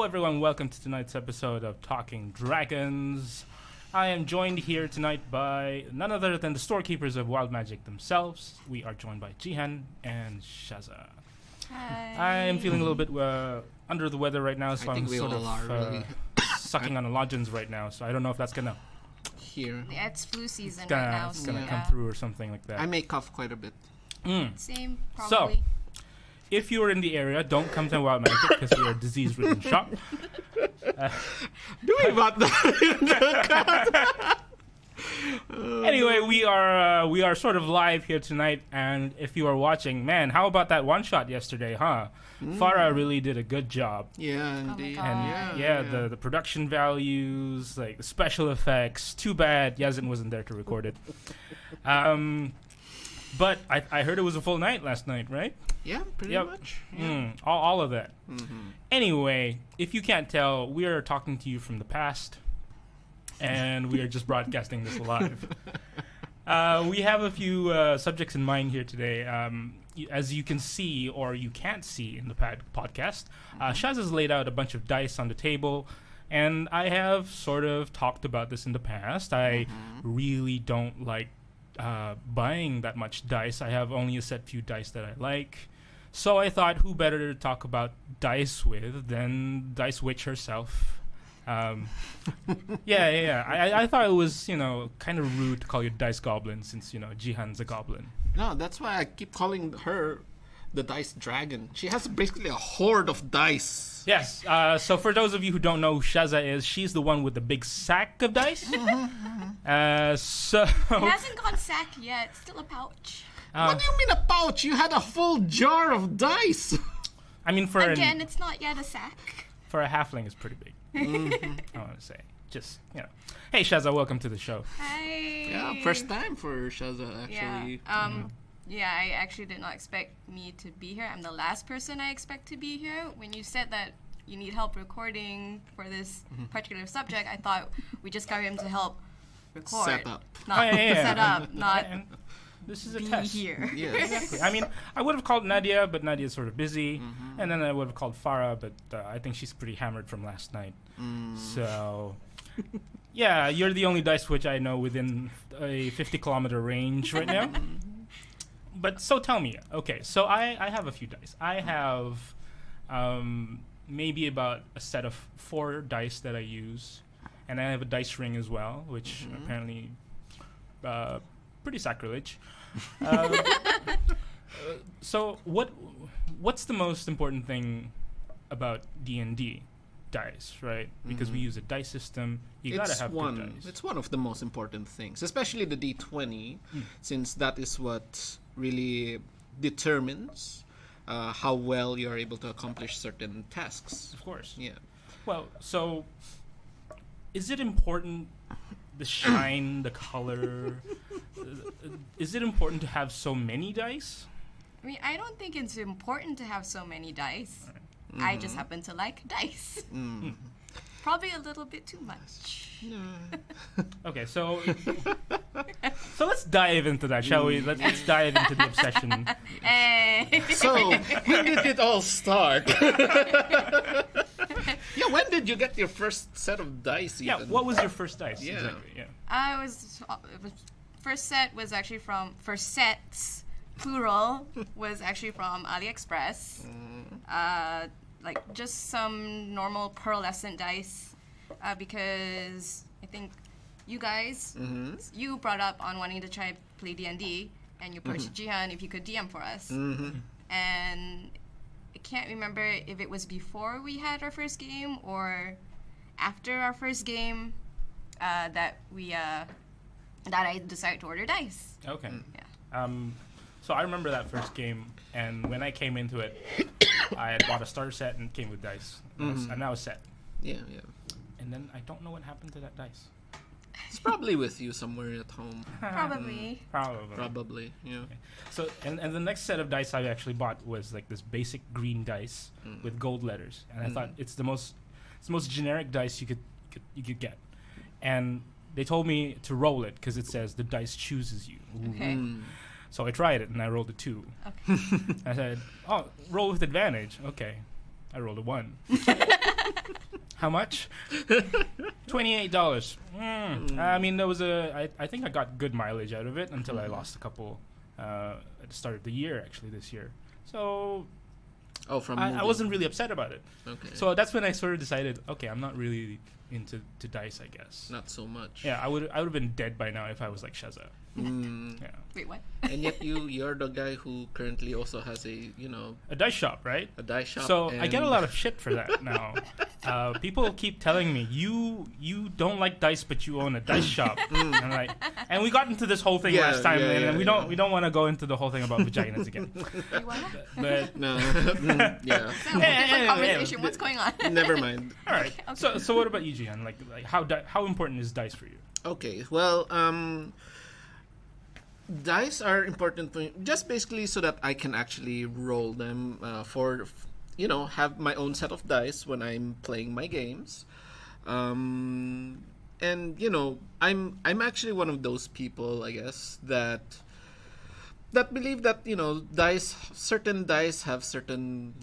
everyone, welcome to tonight's episode of Talking Dragons. I am joined here tonight by none other than the storekeepers of Wild Magic themselves. We are joined by Jihan and Shaza. Hi. I am feeling a little bit under the weather right now, so I'm we sort all are, of really. sucking on lodgins right now, so I don't know if that's gonna Here. Yeah, it's flu season right now. it's gonna so come yeah. through or something like that. I may cough quite a bit. Same, So, probably. if you are in the area, don't come to Wild Magic because we are a disease-ridden shop. Doing about that. Anyway, we are sort of live here tonight, and if you are watching, man, how about that one shot yesterday, huh? Farah really did a good job. Yeah, indeed. God. And yeah. the production values, like the special effects. Too bad Yazin wasn't there to record it. But I heard it was a full night last night, right? Yeah, pretty Yep. much. Yeah. All of that. Mm-hmm. Anyway, if you can't tell, we are talking to you from the past, and we are just broadcasting this live. We have a few subjects in mind here today. As you can see, or you can't see in the podcast, Shaz has laid out a bunch of dice on the table, and I have sort of talked about this in the past. I really don't like buying that much dice. I have only a set few dice that I like. So I thought, who better to talk about dice with than Dice Witch herself? I thought it was, kind of rude to call you Dice Goblin since, Jihan's a goblin. No, that's why I keep calling her the Dice Dragon. She has basically a horde of dice. Yes, so for those of you who don't know who Shaza is, she's the one with the big sack of dice. It hasn't gone sack yet. It's still a pouch. What do you mean a pouch? You had a full jar of dice. I mean, Again, it's not yet a sack. for a halfling, it's pretty big. I want to say. Just, Hey, Shaza, welcome to the show. Hi. Yeah, first time for Shaza, actually. Yeah, I actually did not expect me to be here. I'm the last person I expect to be here. When you said that you need help recording for this particular subject, I thought we just got him to help record. Set up. Not set up, not And this is a be test. here. Yes. Exactly. I mean, I would have called Nadia, but Nadia's sort of busy. And then I would have called Farah, but I think she's pretty hammered from last night. So, yeah, you're the only Dice Witch I know within a 50-kilometer range right now. But so tell me, okay, so I have a few dice. I have maybe about a set of 4 dice that I use. And I have a dice ring as well, which apparently pretty sacrilege. So what's the most important thing about DnD? Dice, right? Because we use a dice system. You gotta have good dice. It's one of the most important things, especially the D20, since that is what really determines how well you're able to accomplish certain tasks. Of course. Yeah. Well, so is it important, the shine, the color? Is it important to have so many dice? I mean, I don't think it's important to have so many dice. I just happen to like dice. Probably a little bit too much. Okay, so let's dive into that, shall we? Let's dive into the obsession. Hey. So, when did it all start? Yeah, when did you get your first set of dice? Yeah, Even? what was your first dice? Yeah. Exactly, yeah. First sets, plural, was actually from AliExpress. Like just some normal pearlescent dice, because I think you guys, you brought up on wanting to try play DnD, and you approached Jihan if you could DM for us. And I can't remember if it was before we had our first game or after our first game that I decided to order dice. Okay. Yeah. So I remember that first game, and when I came into it, I had bought a starter set and it came with dice. And I was set. Yeah. And then I don't know what happened to that dice. It's probably with you somewhere at home. Probably. Probably. Yeah. So, and the next set of dice I actually bought was like this basic green dice with gold letters, and I thought it's the most generic dice you could get, and they told me to roll it because it says the dice chooses you. Okay. So I tried it and I rolled a 2. Okay. I said, "Oh, roll with advantage." Okay. I rolled a 1. How much? $28. I mean, there was I think I got good mileage out of it until I lost a couple at the start of the year, actually, this year. So I wasn't really upset about it. Okay. So that's when I sort of decided, okay, I'm not really into dice, I guess. Not so much. Yeah, I would have been dead by now if I was like Shaza. Yeah. Wait, what? And yet you're the guy who currently also has a A dice shop, right? a dice shop. So I get a and- lot of shit for that now. People keep telling me you don't like dice, but you own a dice shop. And like, and we got into this whole thing Yeah, last time, yeah, and yeah, we don't want to go into the whole thing about vaginas again. Wait, what? But No. Yeah. Is that a whole different conversation? What's going on? Never mind. all right. Okay. So what about you, Gian? Like how important is dice for you? Okay. Well, dice are important for just basically so that I can actually roll them have my own set of dice when I'm playing my games. And I'm actually one of those people, I guess, that believe that certain dice have certain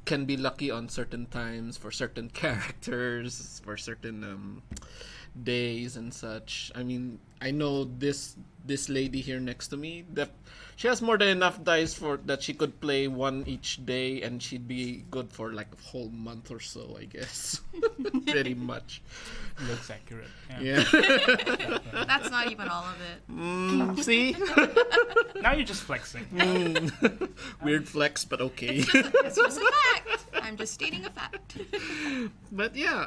can be lucky on certain times for certain characters, for certain days and such. I mean, I know this lady here next to me, that she has more than enough dice for that she could play one each day, and she'd be good for like a whole month or so, I guess. Pretty much. Looks accurate. Yeah. That's not even all of it. See? Now you're just flexing. Weird flex, but okay. It's just a fact. I'm just stating a fact. But yeah,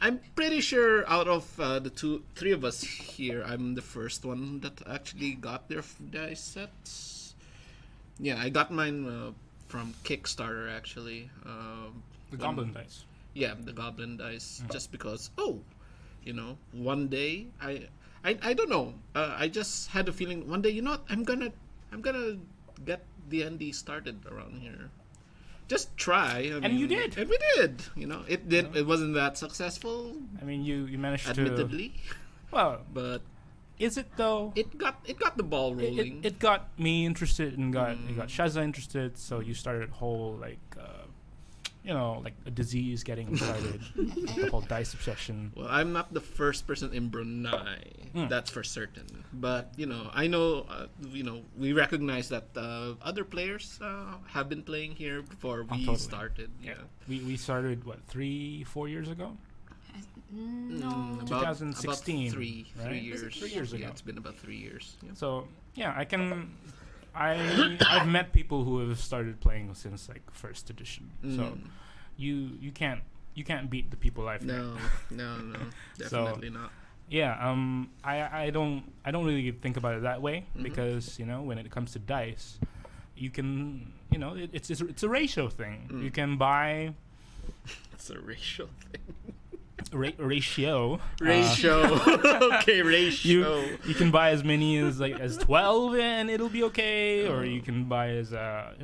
I'm pretty sure out of the three of us here, I'm the first one that actually got their dice sets. Yeah, I got mine from Kickstarter, actually. The goblin dice. Yeah, the goblin dice. Just because, one day I don't know. I just had a feeling one day, I'm gonna get DnD started around here. Just try. And you did. And we did. It did. It wasn't that successful, I mean, you managed admittedly. to. Well, But is it though? it got the ball rolling. It got me interested and it got Shaza interested. So you started whole like a disease getting started, the whole dice obsession. Well, I'm not the first person in Brunei. That's for certain. But I know we recognize that other players have been playing here before we totally. started. Yeah. We started 3-4 years ago. No. About 2016, three right? years. Was it 3 years ago? Yeah, it's been about 3 years. Yeah. So yeah, I've met people who have started playing since like first edition. So you can't beat the people I've met. No, definitely not. Yeah, I don't really think about it that way because when it comes to dice, you can it's a ratio thing. You can buy It's a racial thing. ratio. Okay, ratio. You can buy as many as 12 and it'll be okay, or you can buy as a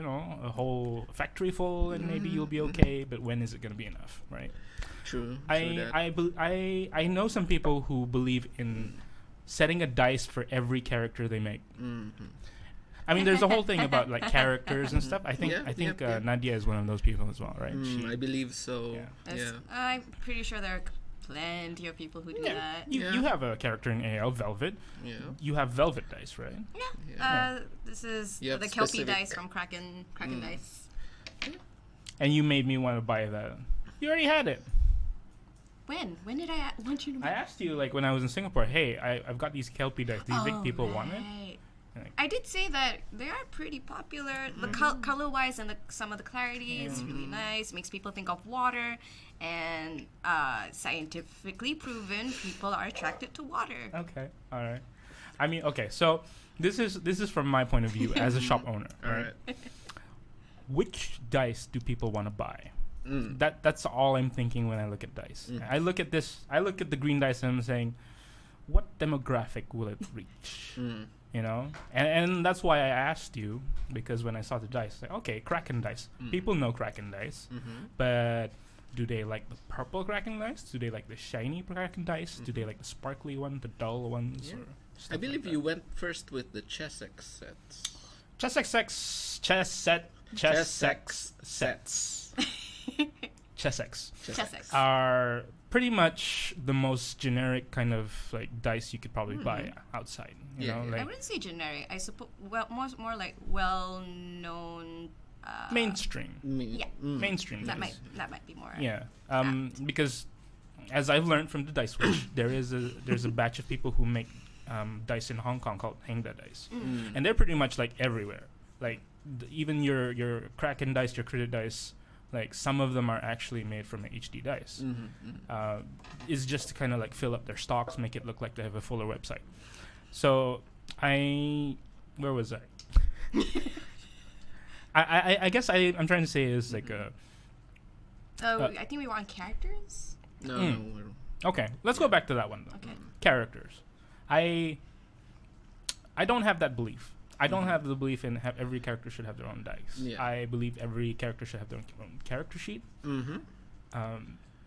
whole factory full and maybe you'll be okay. But when is it gonna be enough, right? True. I know some people who believe in setting a dice for every character they make. I mean, there's a whole thing about like characters and stuff. I think Yeah. Nadia is one of those people as well, right? I believe so. Yeah. Yeah. I'm pretty sure there are plenty of people who do that. You have a character in AL, Velvet. Yeah. You have Velvet dice, right? Yeah. This is You have the Kelpie specific- dice from Kraken dice. And you made me want to buy that. You already had it. When? When did I want you to? I asked you like when I was in Singapore. Hey, I've got these Kelpie dice. Do you think people want it? right. Like- I did say that they are pretty popular. The color-wise and some of the clarity is really nice. Makes people think of water, and scientifically proven people are attracted to water. Okay, all right. I mean, okay. So this is from my point of view as a shop owner. All Right? right. Which dice do people want to buy? That's all I'm thinking when I look at dice. I look at this. I look at the green dice and I'm saying, what demographic will it reach? And that's why I asked you, because when I saw the dice, like, okay, Kraken dice. People know Kraken dice, but do they like the purple Kraken dice? Do they like the shiny Kraken dice? Do they like the sparkly one, the dull ones? Yeah. Or I believe you went first with the Chessex sets. Chess XX chess set Chessex sets. Chessex Chessex. are pretty much the most generic kind of like dice you could probably buy outside. You Yeah, know, yeah. I like wouldn't say generic. I suppose more like well-known. mainstream. Yeah. Mainstream. That dice. might be more. Yeah, apt. because as I've learned from the Dice Witch, there's a batch of people who make dice in Hong Kong called Hangda dice, and they're pretty much like everywhere. Like even your Kraken dice, your Credit dice, like some of them are actually made from HD dice. It's just to kind of like fill up their stocks, make it look like they have a fuller website. So where was I? I guess I'm trying to say is like a. I think we were on characters. No, Okay, let's go back to that one though. Okay. Characters. I don't have that belief. I don't have the belief in every character should have their own dice. Yeah. I believe every character should have their own character sheet. Mm-hmm.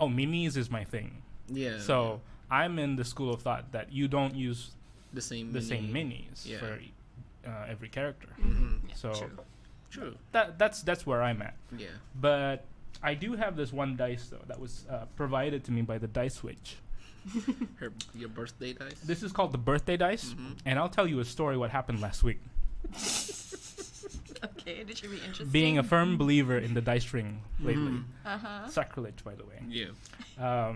Minis is my thing. Yeah. So I'm in the school of thought that you don't use the same same minis Yeah. for every character. Mm-hmm. Yeah, So True. that's where I'm at. Yeah. But I do have this one dice though that was provided to me by the Dice Witch. Your birthday dice. This is called the birthday dice, and I'll tell you a story what happened last week. Okay, this should be interesting. Being a firm believer in the dice ring lately, Uh-huh. sacrilege by the way. Yeah.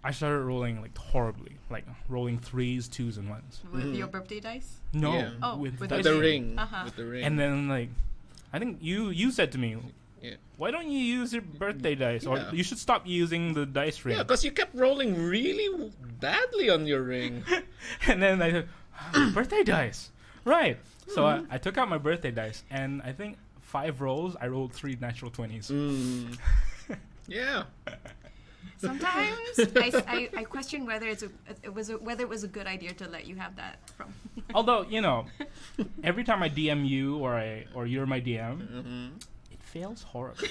I started rolling like horribly, like rolling 3s, 2s, and 1s. With your birthday dice? No, Yeah. Oh, with with dice With the ring. ring. Uh-huh. With the ring. And then like, I think you said to me, Yeah. why don't you use your birthday dice, or Yeah. you should stop using the dice ring? Yeah, because you kept rolling really badly on your ring. And then I said, birthday dice, right? So I took out my birthday dice, and I think 5 rolls, I rolled 3 natural 20s. Yeah. Sometimes I question whether whether it was a good idea to let you have that from. Although every time I DM you or you're my DM, it fails horribly.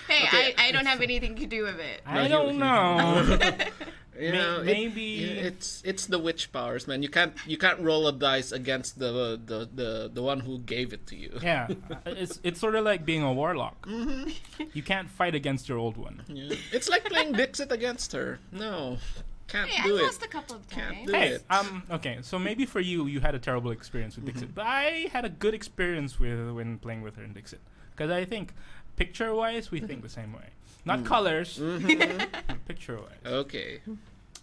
Hey, Okay. I don't have anything to do with it. I don't know. You know, maybe- it's the witch powers, man. You can't roll a dice against the one who gave it to you. Yeah, it's sort of like being a warlock. You can't fight against your old one. Yeah. It's like playing Dixit against her. No, can't Hey, do I it. lost a couple of Can't times. do Hey, it. okay, so maybe for you had a terrible experience with Dixit, but I had a good experience when playing with her in Dixit, because I think picture-wise we think the same way, not colors, picture-wise. Okay.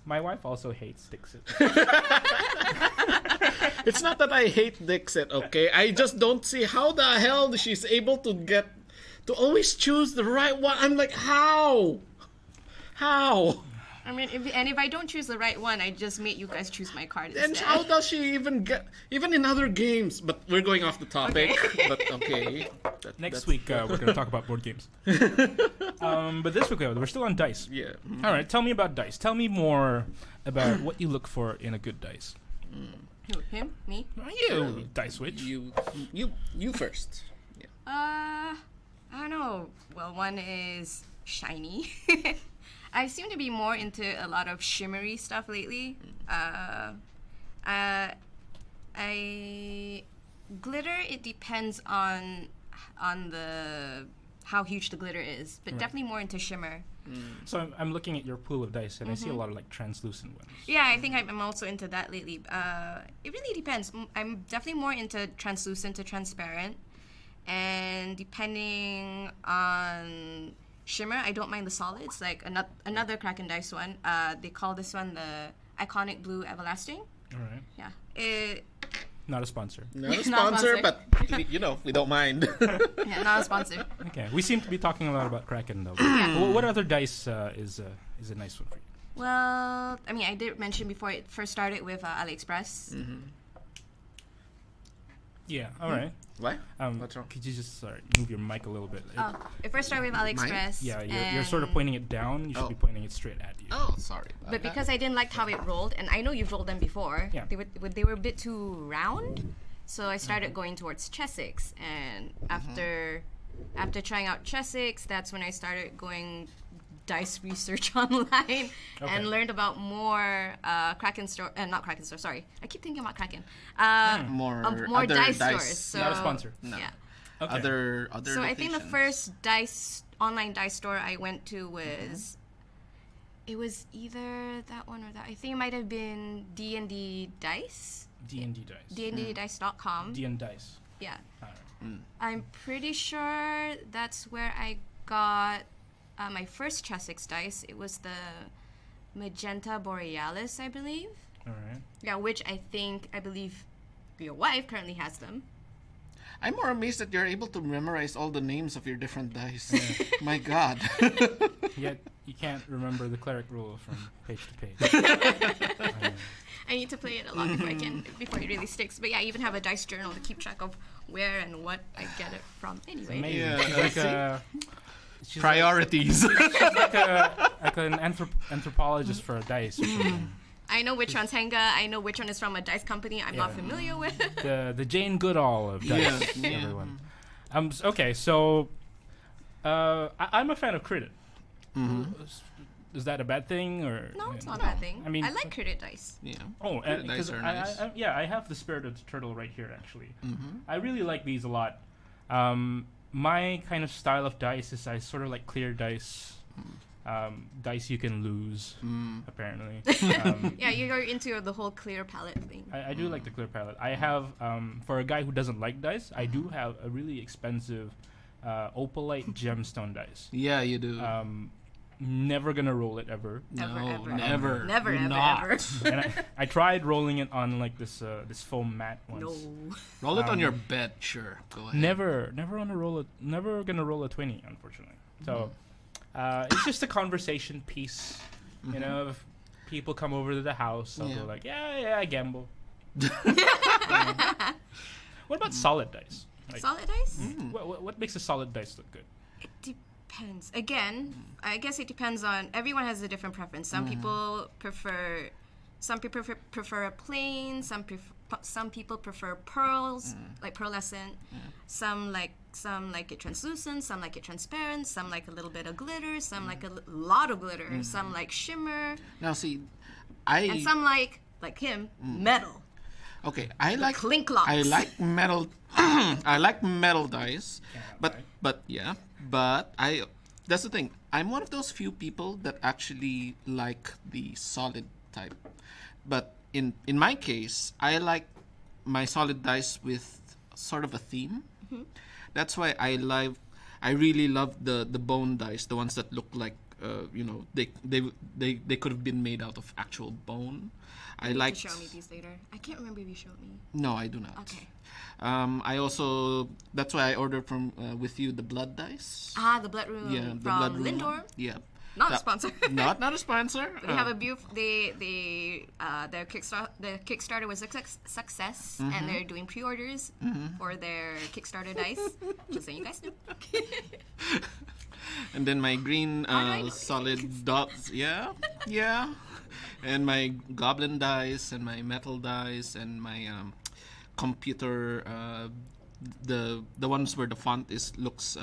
My wife also hates Dixit. It's not that I hate Dixit, okay? I just don't see how the hell she's able to always choose the right one. I'm like, how? How? I mean, if I don't choose the right one, I just made you guys choose my card And instead. how does she even even in other games? But we're going off the topic. But okay. Next week we're going to talk about board games. But this week we're still on dice. Yeah. All right, tell me about dice. Tell me more about what you look for in a good dice. Who, him? Me? You, Dice Witch. You first. Yeah. I don't know. Well, one is shiny. I seem to be more into a lot of shimmery stuff lately. Glitter. It depends on the how huge the glitter is, but Right. definitely more into shimmer. So I'm looking at your pool of dice, and I see a lot of like translucent ones. Yeah, I think I'm also into that lately. It really depends. I'm definitely more into translucent to transparent, and depending on shimmer, I don't mind the solids. Like another Kraken dice one. They call this one the iconic blue everlasting. All right. Yeah. Not a sponsor. Not a Not sponsor, sponsor. but we don't mind. Yeah, not a sponsor. Okay. We seem to be talking a lot about Kraken though. What other dice is a nice one for you? Well, I mean, I did mention before it first started with AliExpress. Yeah. All right. What? What's wrong? Could you just move your mic a little bit? It first started with AliExpress. Yeah, you're sort of and- pointing it down. You should be pointing it straight at you. Oh, sorry. But because I didn't like how it rolled, and I know you've rolled them before, Yeah. they were a bit too round. So I started going towards Chessex, and after trying out Chessex, that's when I started going dice research online and learned about more Kraken store, not Kraken store. Sorry, I keep thinking about Kraken. More more other dice dice. stores. So, Not a sponsor. No. Yeah. Okay. other So I think the locations? first online dice store I went to was it was either that one or that. I think it might have been DnD Dice. D&D Dice. DnDdice.com. D and Dice. Yeah. Alright. I'm pretty sure that's where I got my first Chessex dice. It was the Magenta Borealis, I believe. Alright. Yeah, which I believe your wife currently has them. I'm more amazed that you're able to memorize all the names of your different dice. My God. Yet you can't remember the cleric rule from page to page. I need to play it a lot before it really sticks. But yeah, I even have a dice journal to keep track of where and what I get it from. Anyway, Amazing. Yeah. She's Priorities. like an anthropologist for a dice. Or something. I know which one's Henga. I know which one is from a dice company I'm not familiar with. The Jane Goodall of dice. Yeah. Everyone. Okay, so I'm a fan of crit. Is that a bad thing or? No, it's not a bad thing. I mean, I like crit dice. Yeah. Oh, Crit dice because are nice. I have the Spirit of the Turtle right here actually. I really like these a lot. My kind of style of dice is I sort of like clear dice. Dice you can lose, apparently. Yeah, you're into the whole clear palette thing. I do like the clear palette. I have, for a guy who doesn't like dice, I do have a really expensive opalite gemstone dice. Yeah, you do. Never gonna roll it ever. No, ever. never. Never, ever, Not. ever. And I tried rolling it on like this foam mat once. No. Roll it on your bed, sure. Go ahead. Never gonna roll a 20, unfortunately. So it's just a conversation piece. You know, if people come over to the house, I'll go like, yeah, I gamble. What about solid dice? Like, Solid dice? what makes a solid dice look good? It depends. Again, I guess it depends on. Everyone has a different preference. Some people prefer a plain. Some people prefer pearls, like pearlescent. Some like it translucent. Some like it transparent. Some like a little bit of glitter. Some like a lot of glitter. Some like shimmer. Now, see, And some like him, metal. Okay, I like clink clocks. I like metal. I like metal dice, but I. That's the thing. I'm one of those few people that actually like the solid type. But in my case, I like my solid dice with sort of a theme. That's why I really love the bone dice, the ones that look like they could have been made out of actual bone. You need to show me these later. I can't remember if you showed me. No, I do not. Okay. I also that's why I ordered from with you the blood dice. The blood room Yeah, the from blood room. Lindor. Yeah. Not a sponsor. not a sponsor. They have a beautiful. Their Kickstarter was a success, and they're doing pre-orders for their Kickstarter dice. Just so you guys know. And then my green I know solid dots. Yeah. And my goblin dice and my metal dice and my computer the ones where the font looks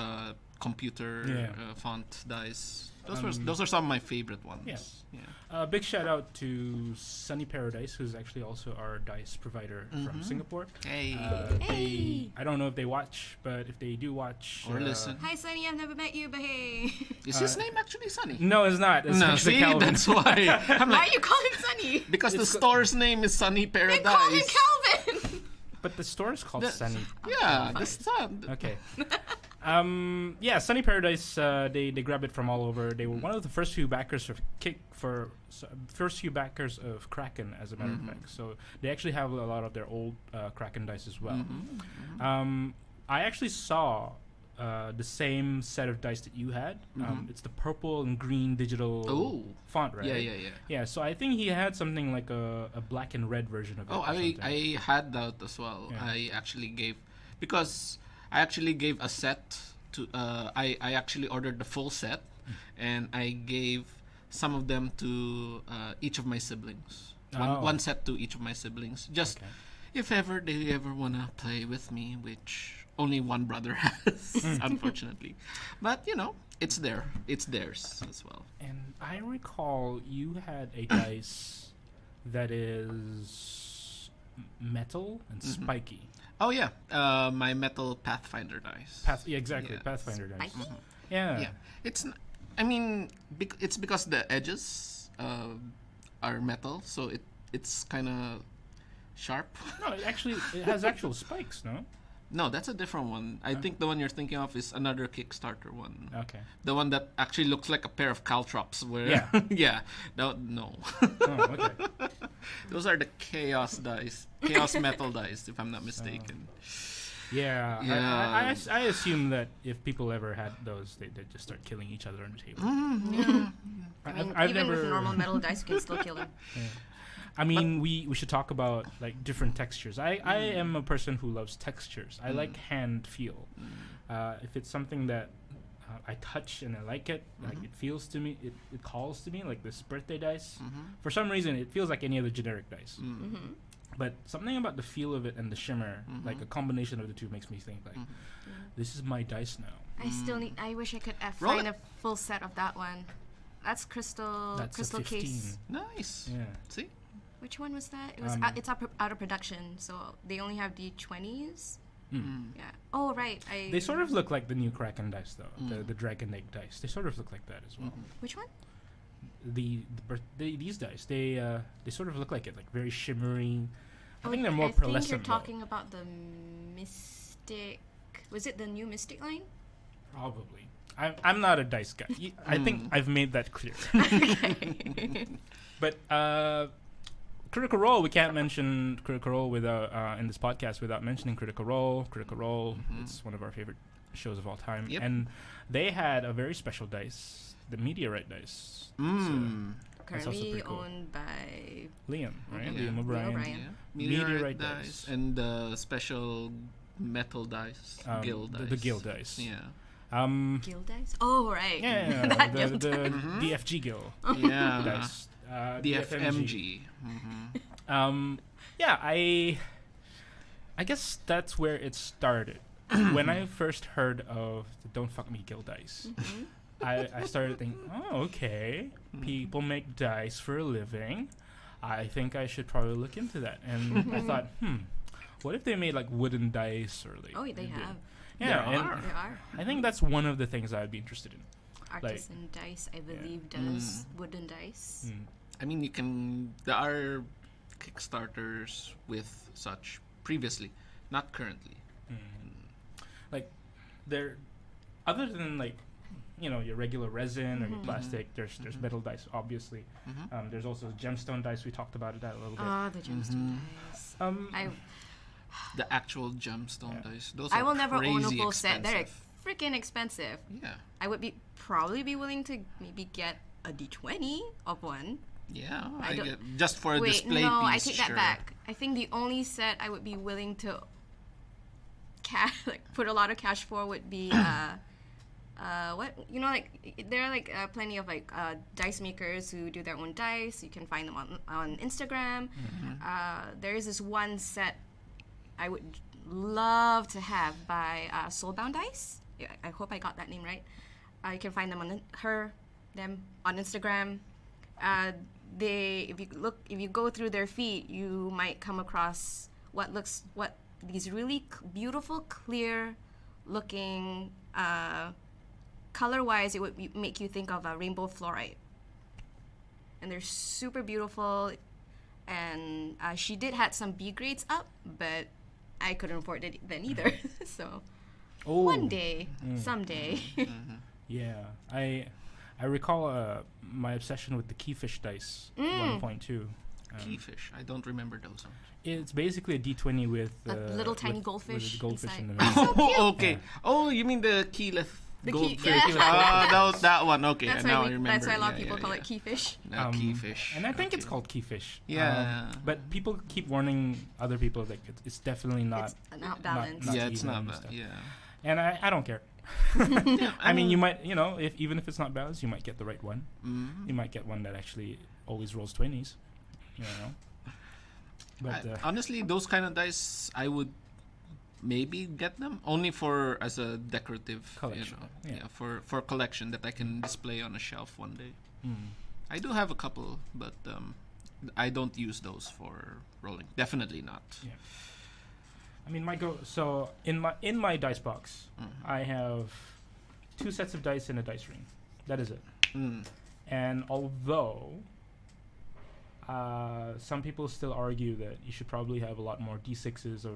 computer font dice. Those are some of my favorite ones. Yes. Yeah. Big shout out to Sunny Paradise, who's actually also our dice provider from Singapore. Hey. I don't know if they watch, but if they do watch Or listen. Hi, Sunny. I've never met you, but hey. Is his name actually Sunny? No, it's not. It's No, actually see, Calvin. that's why. I'm Why like, are you calling Sunny? because the store's name is Sunny They Paradise. call him Calvin. But the store is called The- Sunny. Yeah, the sun. Okay. Sunny Paradise. They grab it from all over. They were one of the first few backers of Kraken, as a matter of fact. So they actually have a lot of their old Kraken dice as well. I actually saw the same set of dice that you had. It's the purple and green digital font, right? Yeah. Yeah, so I think he had something like a black and red version of it. Oh, or something. I had that as well. Yeah. I actually gave a set to I actually ordered the full set and I gave some of them to each of my siblings. One set to each of my siblings. Just if ever they ever wanna play with me, which only one brother has, unfortunately. But it's there. It's theirs as well. And I recall you had a dice that is metal and spiky. Oh yeah, my metal Pathfinder dice. Exactly, Yeah. Pathfinder dice. Spiky? Yeah. Yeah, I mean, it's because the edges are metal, so it's kind of sharp. No, it has actual spikes. No. No, that's a different one. I think the one you're thinking of is another Kickstarter one. Okay. The one that actually looks like a pair of caltrops. Where Yeah. yeah. No. Oh, okay. Those are the chaos dice, chaos metal dice, if I'm not mistaken. Yeah. Yeah. I assume that if people ever had those, they'd just start killing each other on the table. I mean, I've even never. with normal metal dice, you can still kill them. I mean, we should talk about like different textures. I am a person who loves textures. I like hand feel. If it's something that I touch and I like it, like it feels to me, it calls to me, like this birthday dice. For some reason, it feels like any other generic dice. But something about the feel of it and the shimmer, like a combination of the two, makes me think like, this is my dice now. I still need. I wish I could Roll find it. a full set of that one. That's crystal. That's crystal a 15. case. Nice. Yeah. See? Which one was that? It was. It's out of production, so they only have D20s. Yeah. Oh right. They sort of look like the new Kraken dice, though. The Dragon Egg dice. They sort of look like that as well. Which one? These dice, they sort of look like it, like very shimmering. I think they're I more think pearlescent. you're though. talking about the Mystic. Was it the new Mystic line? Probably. I'm not a dice guy. I think I've made that clear. But Critical Role, we can't mention Critical Role without in this podcast without mentioning Critical Role. Critical Role, it's one of our favorite shows of all time. Yep. And they had a very special dice, the Meteorite dice. That's also Currently pretty cool. owned by. Liam, right? Yeah. Liam O'Brien. O'Brien. Yeah. Meteorite dice dice. and the special metal dice, guild dice. The guild dice. Yeah. Guild dice? Oh, right. Yeah, That the guild dice. DFG guild Yeah. dice. The FMG. Yeah, I guess that's where it started. When I first heard of the Don't Fuck Me Guild dice, I started thinking, oh, okay, people make dice for a living. I think I should probably look into that. And I thought, what if they made like wooden dice or like? Oh, they have. Yeah, There and are. There are. I think that's one of the things I'd be interested in. Artisan Dice, I believe, does wooden dice. I mean, there are Kickstarters with such previously, not currently. Like, there, other than like, your regular resin or your plastic, there's metal dice, obviously. There's also gemstone dice. We talked about that a little bit. Ah, the gemstone dice. The actual gemstone dice. Those I are will never own a crazy full set. They're expensive. freaking expensive. Yeah. I would probably be willing to maybe get a D20 of one. Yeah. I don't- just for a Wait, display no, piece. I take that sure. back. I think the only set I would be willing to put a lot of cash for would be what there are plenty of dice makers who do their own dice. You can find them on Instagram. There is this one set I would love to have by Soulbound Dice. I hope I got that name right. You can find them on them on Instagram. If you go through their feed, you might come across these really beautiful, clear looking. Color-wise, it would make you think of a rainbow fluorite, and they're super beautiful. And she did had some B grades up, but I couldn't afford it then either. So one day, someday. Yeah, I recall my obsession with the Keyfish dice 1.2. Keyfish. I don't remember those ones. It's basically a D20 with A little tiny with goldfish a goldfish inside. in the middle. Oh, okay. Oh, you mean the keyless The goldfish? key- yeah. That one. Okay, That's now I why remember. that's why a lot of Yeah, people yeah, call yeah. it keyfish. Keyfish. And I think it's Okay. called Keyfish. Yeah. But people keep warning other people that it's definitely not. It's not balanced. not Yeah, it's even not and that. stuff. Yeah. And I don't care. I mean, you might, even if it's not balanced, you might get the right one. You might get one that actually always rolls 20s. But Honestly, those kind of dice, I would maybe get them only for as a decorative Collection, yeah. for collection that I can display on a shelf one day. I do have a couple, but I don't use those for rolling. Definitely not. Yeah. I mean, so in my dice box, I have 2 sets of dice and a dice ring. That is it. And although some people still argue that you should probably have a lot more d6s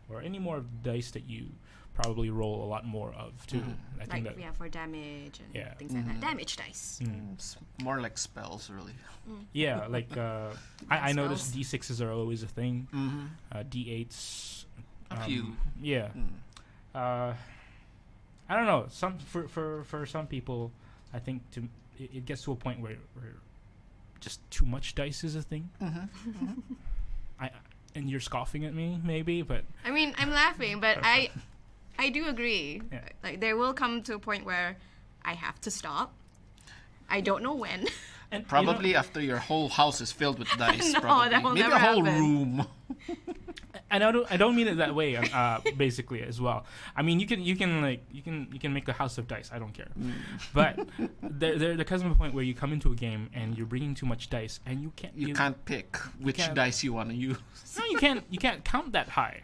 or any more dice that you probably roll a lot more of too. I think that for damage and things like that. Damage dice. It's more like spells, really. Yeah, like I noticed d6s are always a thing. D8s. A few. Yeah. I don't know. For some people, I think it gets to a point where just too much dice is a thing. And you're scoffing at me, maybe, but I mean, I'm laughing, but I do agree. Yeah. Like there will come to a point where I have to stop. I don't know when. and Probably after your whole house is filled with dice. No, probably. that will Maybe never a whole happen. room. And I don't mean it that way. Basically, as well. I mean, you can make a house of dice. I don't care. But there comes a point where you come into a game and you're bringing too much dice, and you can't pick which can't- dice you want to use. No, you can't count that high.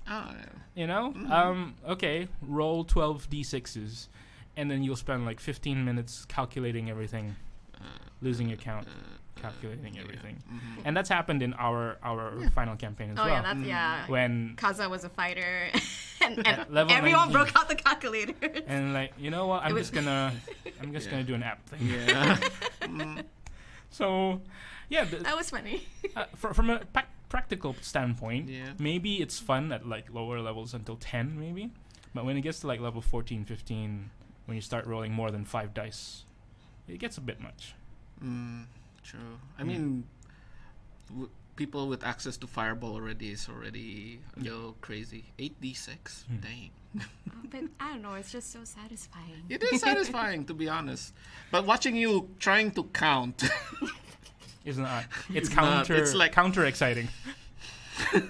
Oh, You know? Okay, roll 12 d6s, and then you'll spend like 15 minutes calculating everything, losing your count, calculating everything. And that's happened in our final campaign as Oh well. yeah, When Kaza was a fighter, and level everyone 19. broke out the calculators. and like, you know what? I'm was- just gonna do an app thing. yeah. So, yeah, That was funny. from a practical standpoint, Yeah. maybe it's fun at like lower levels until 10 maybe, but when it gets to like level 14, 15, when you start rolling more than 5 dice, it gets a bit much. True. I mean, people with access to Fireball already is already a little crazy. 8d6. Dang. But I don't know. It's just so satisfying. It is satisfying, to be honest. But watching you trying to count. Isn't it? It's not. It's like- counter exciting.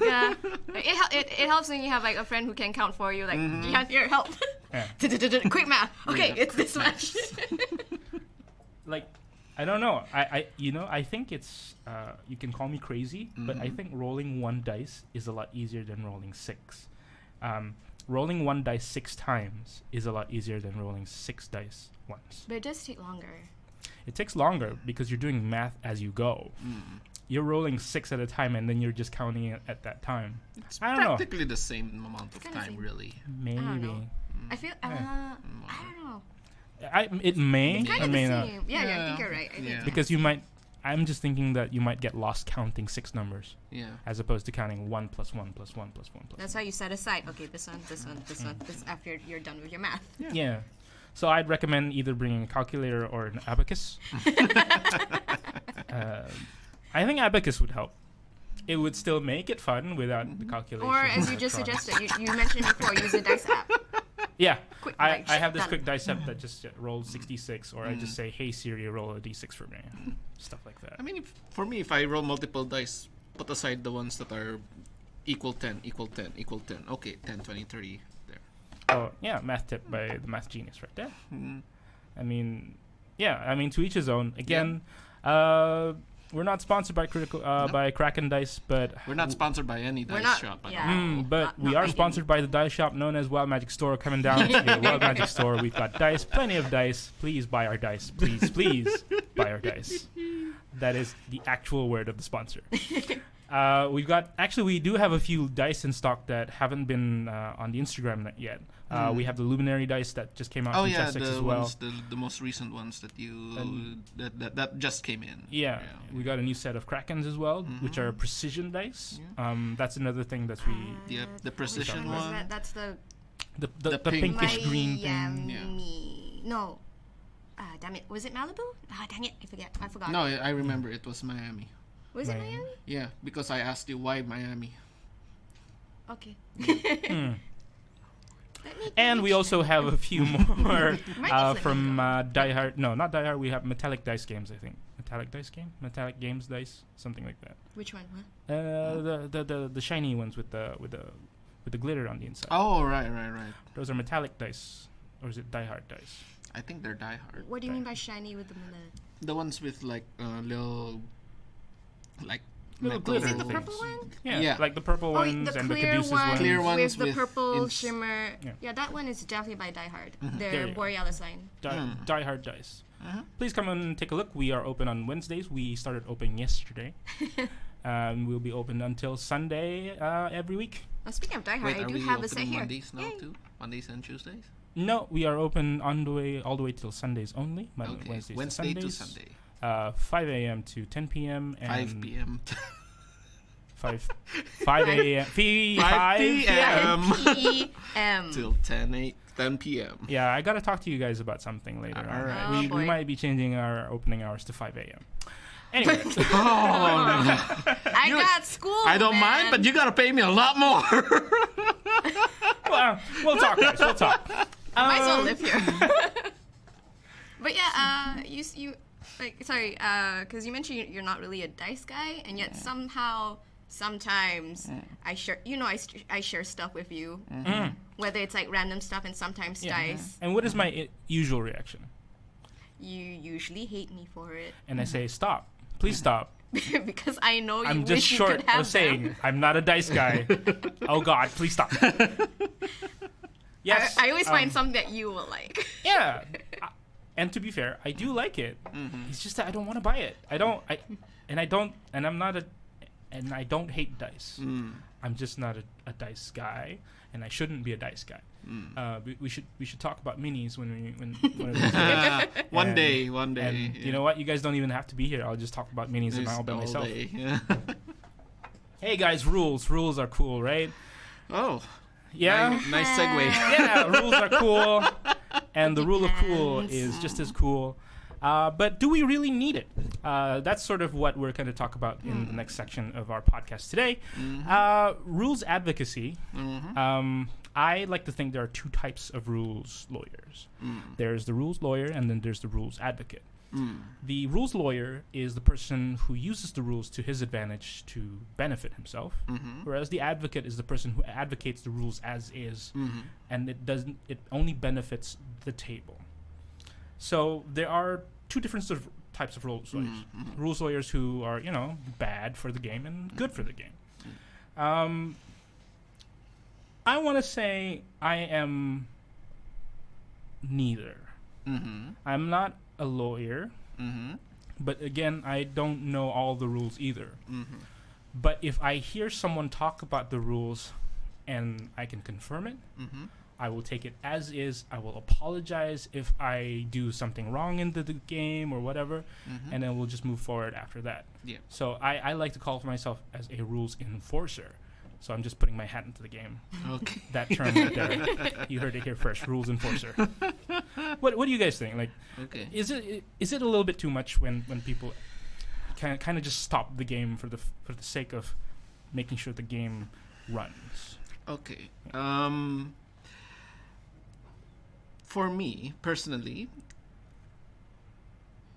Yeah, it helps when you have like a friend who can count for you. Like, here, help. Yeah. Quick math. Okay, it's this much. Like, I don't know. I think it's you can call me crazy, but I think rolling 1 dice is a lot easier than rolling 6. Rolling 1 dice 6 times is a lot easier than rolling 6 dice once. But it does take longer. It takes longer because you're doing math as you go. You're rolling 6 at a time, and then you're just counting it at that time. It's I don't know. practically the same amount of kinda time, same. really. Maybe. know. I feel. I don't know. It may Kind or of may the not. same. Yeah, I think you're right. I think Yeah. Because you might. I'm just thinking that you might get lost counting 6 numbers Yeah. as opposed to counting 1 plus 1 plus 1 plus 1 plus that's why you set aside. Okay, this one, this one, this one. This after you're done with your math. Yeah. So I'd recommend either bringing a calculator or an abacus. I think abacus would help. It would still make it fun without the calculation. Or as you just suggested, you mentioned before, use a dice app. Yeah. Quick, I like, have this done. quick dice app that just rolls 66, or I just say, hey Siri, roll a d6 for me. Stuff like that. I mean, for me, if I roll multiple dice, put aside the ones that are equal 10, equal 10, equal 10. Okay, 10, 20, 30. There. Oh, yeah, math tip by the math genius right there. I mean, yeah, I mean, to each his own. Again, we're not sponsored by by Kraken Dice, but We're not sponsored by any dice not- shop. I yeah. don't know. but we not are by sponsored by the dice shop known as Wild Magic Store. Coming down to the Wild Magic Store, we've got dice, plenty of dice. Please buy our dice. Please, please buy our dice. That is the actual word of the sponsor. We do have a few dice in stock that haven't been on the Instagram yet. We have the Luminary dice that just came out Oh from yeah, Chess the as well. ones, the most recent ones that that just came in. Yeah, we got a new set of Krakens as well, which are precision dice. That's another thing that we Yep, the precision Which one was one. that? That's the the pink- pinkish green thing. Miami. No. Damn it. Was it Malibu? Dang it. I forgot. No, I remember it was Miami. Was it Miami. Miami? Yeah, because I asked you why Miami. Okay. And we also have a few more Might be from Die Hard. No, not Die Hard. We have Metallic Dice Games, I think. Metallic Games Dice, something like that. Which one? Huh? The shiny ones with the glitter on the inside. Oh, right. Those are Metallic Dice, or is it Die Hard Dice? I think they're Die Hard. What do you mean by shiny with the The ones with like little Like Little metal. glitter Is it the things. purple one? Yeah, Yeah. like the purple Oh, ones the and the clear Caduceus one, ones. Clear ones with the with purple ins- shimmer. Yeah. Yeah, that one is definitely by Die Hard. There The you go. Borealis line. Die Hard Dice. Uh-huh. Please come and take a look. We are open on Wednesdays. We started opening yesterday. We'll be open until Sunday every week. Well, speaking of Die Hard, Wait, I are do we have a set opening here. Mondays now Yay. too? Mondays and Tuesdays? No, we are open all the way till Sundays only. Okay. Wednesdays Wednesday to Sundays. Sunday. 5 a.m. to 10 p.m. and 5 p.m. 5 a.m. 5 5 p.m. PM. till 10 p.m. Yeah, I gotta talk to you guys about something later. All right. Oh, We boy. might be changing our opening hours to 5 a.m. Anyway, I got school. I don't man. mind, but you gotta pay me a lot more. well, we'll talk, guys. We'll talk. Might as well live here. But yeah, you like sorry, because you mentioned you're not really a dice guy, and yet sometimes I share, I share stuff with you, whether it's like random stuff and sometimes dice. And what is my usual reaction? You usually hate me for it And I say, stop. Please stop. because I know you I'm wish just you short could have of saying, them. I'm not a dice guy. Oh, God, please stop. Yes. I always find something that you will like. Yeah. And to be fair, I do like it. It's just that I don't want to buy it. I don't hate dice. I'm just not a dice guy, and I shouldn't be a dice guy. We should talk about minis when One And- day. And you know what? You guys don't even have to be here. I'll just talk about minis and all by all myself. day. Yeah. Hey guys, rules. Rules are cool, right? Oh, Yeah. nice segue. Yeah, rules are cool, and the rule of cool is just as cool. But do we really need it? That's sort of what we're going to talk about in the next section of our podcast today. Rules advocacy. I like to think there are two types of rules lawyers. There's the rules lawyer, and then there's the rules advocate. The rules lawyer is the person who uses the rules to his advantage to benefit himself, whereas the advocate is the person who advocates the rules as is, and it only benefits the table. So there are two different sort of types of rules lawyers. Rules lawyers who are, bad for the game and good for the game. I want to say I am neither. I'm not a lawyer, but again, I don't know all the rules either. But if I hear someone talk about the rules and I can confirm it, I will take it as is. I will apologize if I do something wrong in the game or whatever, and then we'll just move forward after that. Yeah. So I like to call myself as a rules enforcer. So I'm just putting my hat into the game. Okay. That term right there. You heard it here first. Rules enforcer. What do you guys think? Like, Okay. is it a little bit too much when people kind of just stop the game for the sake of making sure the game runs? Okay. For me personally,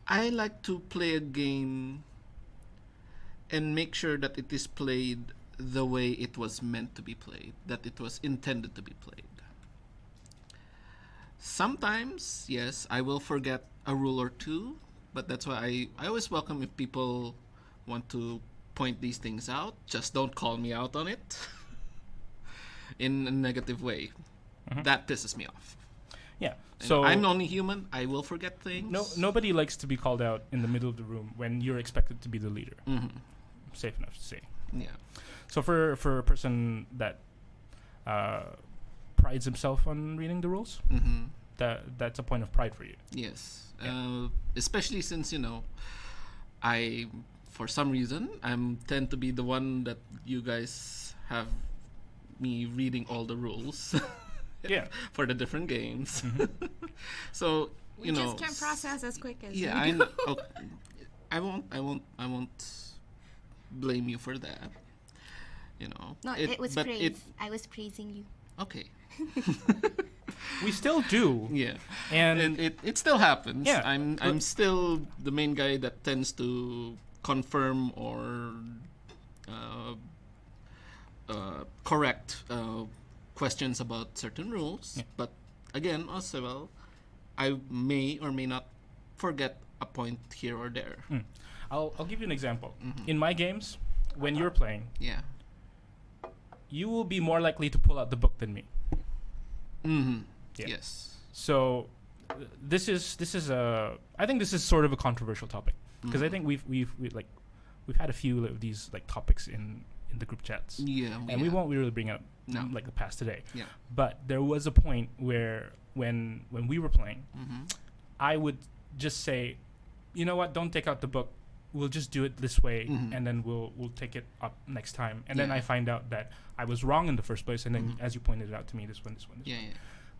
I like to play a game and make sure that it is played the way it was meant to be played, that it was intended to be played. Sometimes, yes, I will forget a rule or two, but that's why I always welcome if people want to point these things out. Just don't call me out on it in a negative way. That pisses me off. Yeah. And So I'm only human. I will forget things. nobody likes to be called out in the middle of the room when you're expected to be the leader. Safe enough to say. Yeah. So for a person that prides himself on reading the rules, that's a point of pride for you. Yes. Yeah. Especially since I for some reason tend to be the one that you guys have me reading all the rules. Yeah. For the different games. So We just can't process as quick as Yeah, you. I know. Okay. I won't blame you for that. No, it was but praise. I was praising you. Okay. We still do. Yeah. And it still happens. Yeah. I'm still the main guy that tends to confirm or correct questions about certain rules. Yeah. But again, also I may or may not forget a point here or there. I'll give you an example. Mhm. In my games, when you're playing, Yeah. you will be more likely to pull out the book than me. Mm-hmm. Yeah. Yes. So this is a I think this is sort of a controversial topic because I Mhm. think we've had a few of these like topics in the group chats, Yeah. and we won't really bring up No. like the past today. Yeah. But there was a point where when we were playing, Mm-hmm. I would just say, you know what, don't take out the book. We'll just do it this way, Mhm. and then we'll take it up next time. And then Yeah. I find out that I was wrong in the first place, and then Mhm. as you pointed out to me, this one. Yeah. Yeah.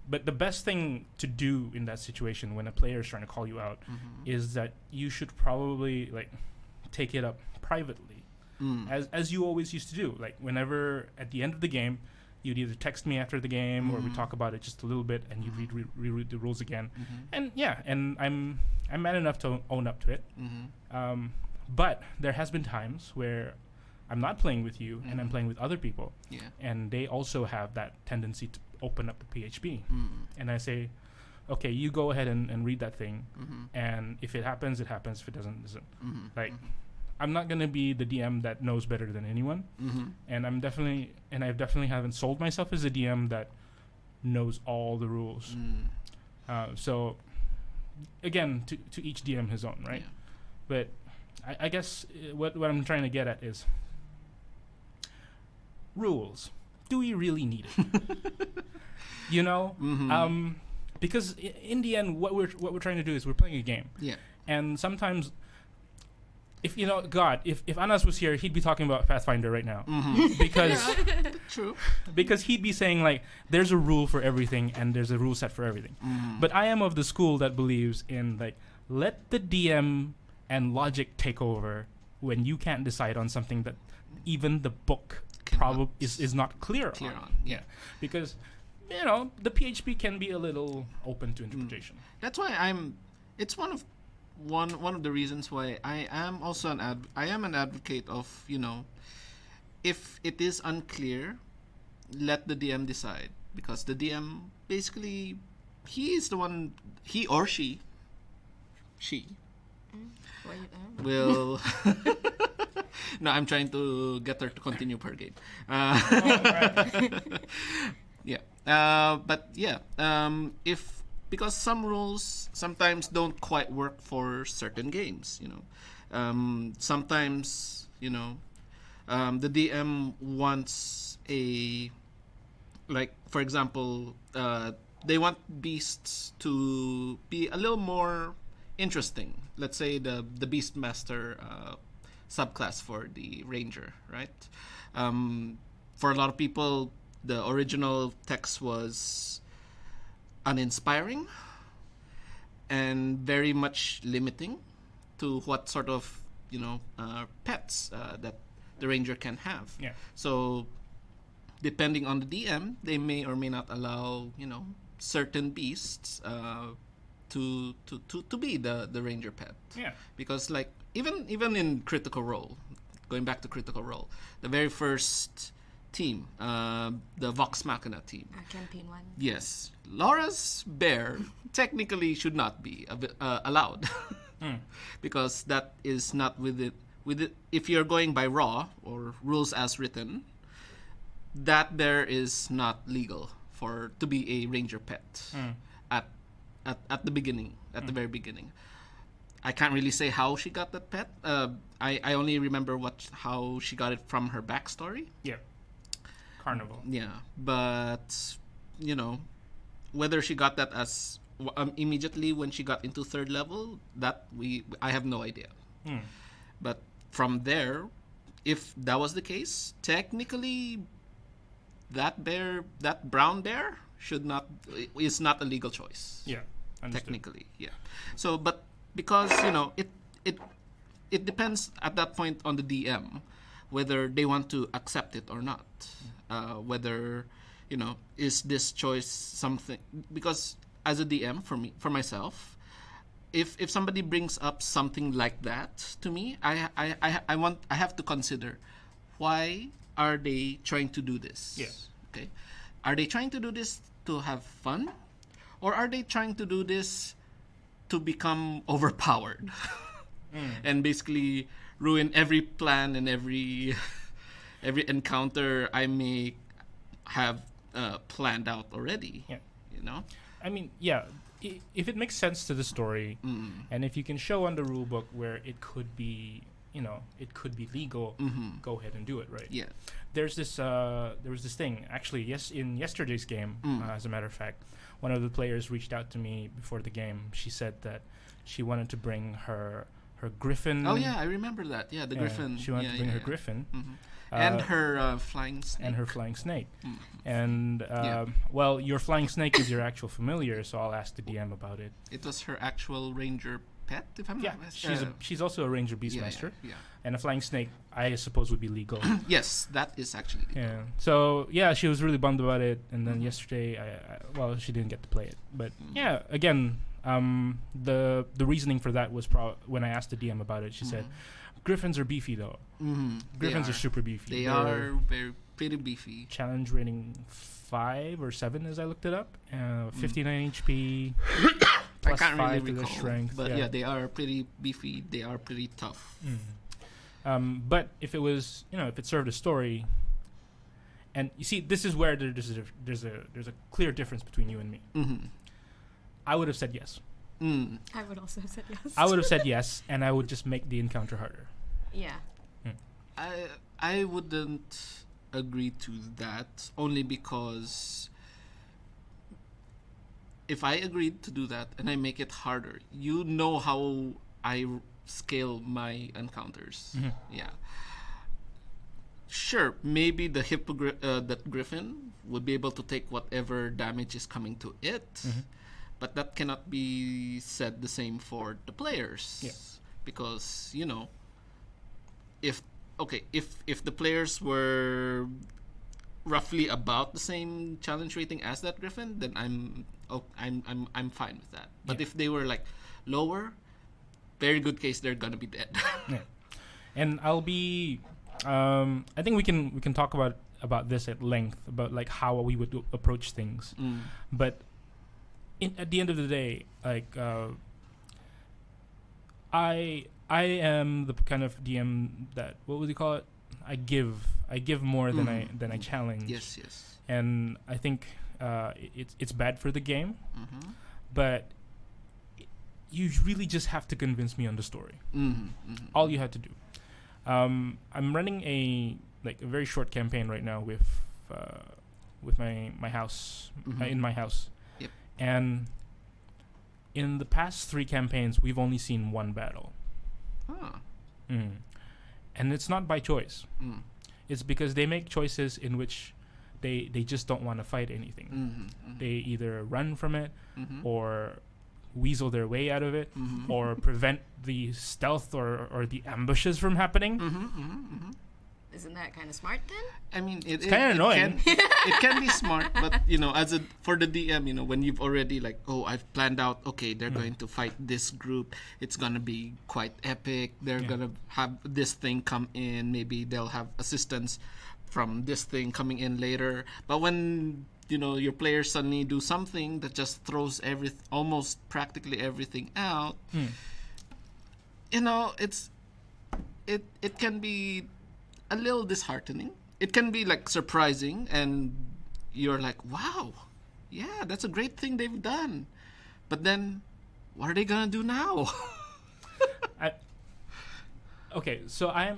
But the best thing to do in that situation when a player is trying to call you out Mm-hmm. is that you should probably like take it up privately, Mm. as you always used to do. Like whenever at the end of the game, you'd either text me after the game or we Mhm. talk about it just a little bit, and you reread the rules again. Mhm. And yeah, and I'm man enough to own up to it. Mhm. But there has been times where I'm not playing with you and I'm Mhm. playing with other people, Yeah. and they also have that tendency to open up the PHP. Mm. And I say, okay, you go ahead and read that thing, Mhm. and if it happens, it happens. If it doesn't, it doesn't. Mhm. Like, I'm not gonna be the DM that knows better than anyone, Mhm. and I definitely haven't sold myself as a DM that knows all the rules. Mm. So, again, to each DM his own, right? Yeah. But I guess what I'm trying to get at is rules. Do we really need it? You know, Mhm. because in the end, what we're trying to do is we're playing a game, Yeah. and sometimes, if you know, God, if Anas was here, he'd be talking about Pathfinder right now, Mhm. because True. because he'd be saying like, there's a rule for everything and there's a rule set for everything. Mhm. But I am of the school that believes in like, let the DM and logic take over when you can't decide on something that even the book Cannot is not clear clear on. on. Yeah. Because you know the PHP can be a little open to interpretation. That's why it's one of the reasons why I am also I am an advocate of, you know, if it is unclear, let the DM decide, because the DM basically, he is the one, he or she Why you there? will no, I'm trying to get her to continue per game. Yeah. But yeah, if, because some rules sometimes don't quite work for certain games, you know. Sometimes, you know, the DM wants a, like, for example, they want beasts to be a little more interesting. Let's say the Beastmaster subclass for the Ranger, right? For a lot of people, the original text was uninspiring and very much limiting to what sort of, you know, pets that the Ranger can have. Yeah. So, depending on the DM, they may or may not allow, you know, certain beasts to be the Ranger pet. Yeah. Because, like, even in Critical Role, going back to Critical Role, the very first team, the Vox Machina team. Campaign 1. Yes, Laura's bear technically should not be allowed, because that is not with it. If you're going by raw or rules as written, that bear is not legal to be a Ranger pet at the beginning, at the very beginning. I can't really say how she got that pet. I only remember how she got it from her backstory. Yeah. Carnival. Yeah, but you know, whether she got that as immediately when she got into third level, that I have no idea. But from there, if that was the case, technically, that brown bear is not a legal choice. Yeah. Understood. Technically, yeah. So, but because, you know, it depends at that point on the DM whether they want to accept it or not. Whether, you know, is this choice something, because as a DM, for myself, if somebody brings up something like that to me, I have to consider, why are they trying to do this? Yes. Okay. Are they trying to do this to have fun, or are they trying to do this to become overpowered? and basically ruin every plan and every every encounter I may have planned out already. Yeah. You know. I mean, yeah. If it makes sense to the story, and if you can show on the rule book where it could be, it could be legal, go ahead and do it, right? Yeah. There was this thing actually. Yes, in yesterday's game, as a matter of fact, one of the players reached out to me before the game. She said that she wanted to bring her griffin. Oh yeah, I remember that. Yeah, the griffin. She wanted to bring her griffin. And her flying snake. And her flying snake. And, well, your flying snake is your actual familiar, so I'll ask the DM about it. It was her actual ranger pet, if I'm not mistaken. She's also a ranger beastmaster. Yeah. And a flying snake, I suppose, would be legal. Yes, that is actually legal. Yeah. So, yeah, she was really bummed about it. And then yesterday, well, she didn't get to play it. But, yeah, again, the reasoning for that was when I asked the DM about it, she said, Griffins are beefy, though. Griffins are super beefy. They are pretty beefy. Challenge rating 5 or 7, as I looked it up. 59 HP. I can't really to their recall. strength. But yeah, they are pretty beefy. They are pretty tough. But if it was, if it served a story, and you see, this is where there's a clear difference between you and me. I would have said yes. I would also have said yes. I would have said yes, and I would just make the encounter harder. Yeah. I wouldn't agree to that, only because if I agreed to do that and I make it harder, you know how I scale my encounters. Yeah. Sure, maybe the that griffin would be able to take whatever damage is coming to it. But that cannot be said the same for the players. Yeah. Because, if the players were roughly about the same challenge rating as that griffin, then I'm fine with that. But if they were like lower, very good case they're gonna be dead. Yeah. And I'll be I think we can talk about this at length, about like how we would approach things. But at the end of the day, like I am the kind of DM that, what would you call it? I give more than I challenge. Yes. And I think it's bad for the game, but you really just have to convince me on the story. All you have to do. I'm running a very short campaign right now with my house, in my house. And in the past 3 campaigns, we've only seen 1 battle. And it's not by choice. It's because they make choices in which they just don't want to fight anything. They either run from it or weasel their way out of it or prevent the stealth or the ambushes from happening. Isn't that kind of smart then? I mean, it's kind of annoying. It can be smart, but for the DM, when you've already I've planned out, okay, they're going to fight this group. It's gonna be quite epic. They're gonna have this thing come in. Maybe they'll have assistance from this thing coming in later. But when your players suddenly do something that just throws almost practically everything out, it can be a little disheartening. It can be surprising, and you're like, wow, yeah, that's a great thing they've done. But then, what are they gonna do now? Okay, so I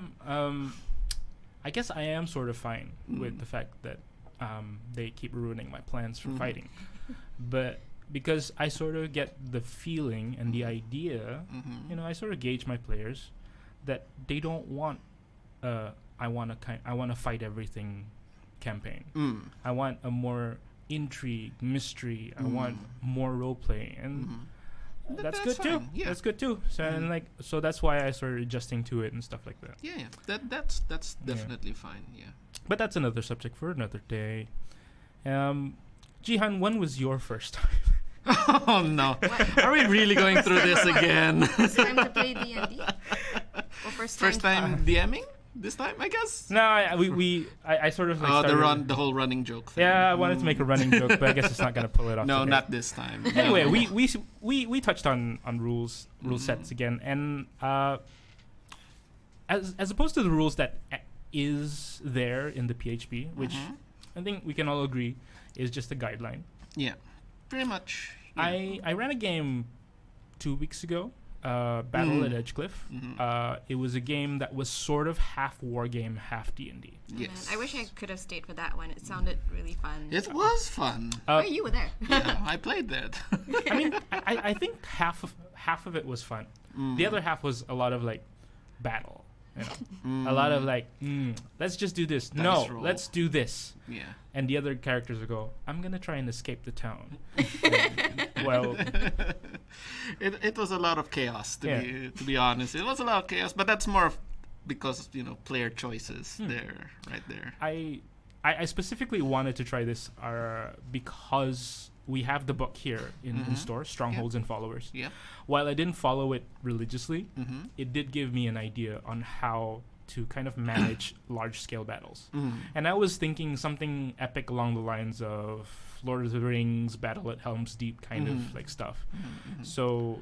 guess I am sort of fine with the fact that they keep ruining my plans for fighting, but because I sort of get the feeling and the idea, I sort of gauge my players that they don't want I want to fight everything campaign. I want a more intrigue, mystery. I want more role play, and that's good fine. too. Yeah. That's good too. So so that's why I started adjusting to it and stuff like that. Yeah. That's definitely fine. Yeah. But that's another subject for another day. Jihan, when was your first time? Oh no! Are we really going through this again? First time to play DnD? Or first time DMing? this time, I guess. No, I sort of like started, the whole running joke thing. Yeah, I wanted to make a running joke, but I guess it's not gonna pull it off. No, today. not this time. Anyway, No. we touched on rule sets again, and as opposed to the rules that is there in the PHP, which I think we can all agree is just a guideline. Yeah, pretty much. Yeah. I ran a game 2 weeks ago, Battle at Edgecliff. It was a game that was sort of half war game, half D&D. Yes. Man, I wish I could have stayed for that one. It sounded really fun. It was fun. Oh, you were there. Yeah, I played that. I mean, I think half of it was fun. The other half was a lot of like battle. You know, a lot of like, let's just do this. No, roll. let's do this. Yeah. And the other characters will go, I'm gonna try and escape the town. And, well, it was a lot of chaos to be honest. It was a lot of chaos, but that's more of because player choices right there. I specifically wanted to try this because we have the book here in store, Strongholds and Followers. Yeah. While I didn't follow it religiously, it did give me an idea on how to kind of manage large-scale battles. And I was thinking something epic along the lines of Lord of the Rings, Battle at Helm's Deep kind of like stuff. So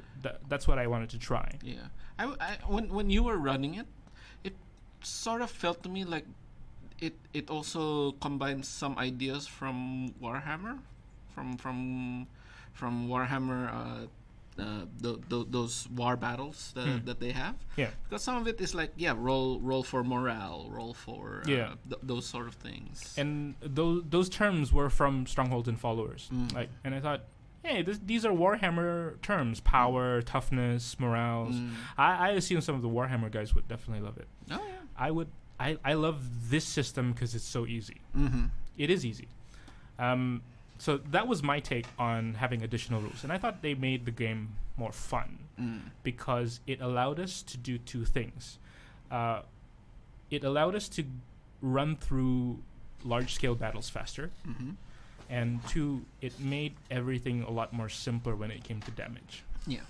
that's what I wanted to try. Yeah. When you were running it, it sort of felt to me like it also combines some ideas from Warhammer, from Warhammer, those war battles that they have. Yeah. Because some of it is like roll for morale, roll for those sort of things. And those terms were from Strongholds and Followers. And I thought, hey, these are Warhammer terms: power, toughness, morale. I assume some of the Warhammer guys would definitely love it. Oh yeah. I love this system because it's so easy. It is easy. So that was my take on having additional rules. And I thought they made the game more fun because it allowed us to do two things. It allowed us to run through large-scale battles faster. And two, it made everything a lot more simpler when it came to damage. Yeah.